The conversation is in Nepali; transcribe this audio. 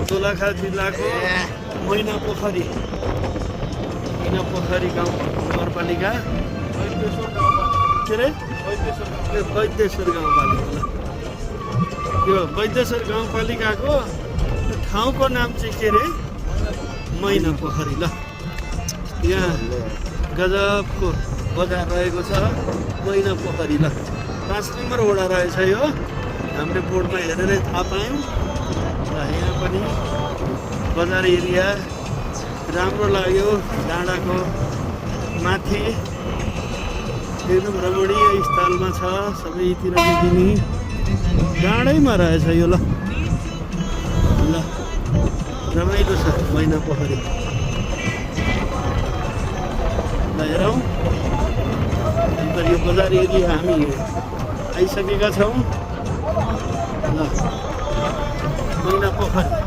दोलखा जिल्लाको मैना पोखरी गाउँ नगरपालिका के अरे वैद्येश्वर गाउँपालिका। यो वैद्येश्वर गाउँपालिकाको ठाउँको नाम चाहिँ के अरे मैना पोखरी। ल यहाँ गजबको बजार रहेको छ मैना पोखरी। ल 5 नम्बर वडा रहेछ यो, हामीले बोर्डमा हेरेरै थाहा पायौँ। र यहाँ पनि बजार एरिया राम्रो लाग्यो। डाँडाको माथि एकदम रमणीय स्थलमा छ, सबैतिर देखिने डाँडैमा रहेछ यो। ल रमाइलो छ मैना पोखरी। ल हेरौँ यो बजार एरिया हामी आइसकेका छौँ। ल मैना पोखरी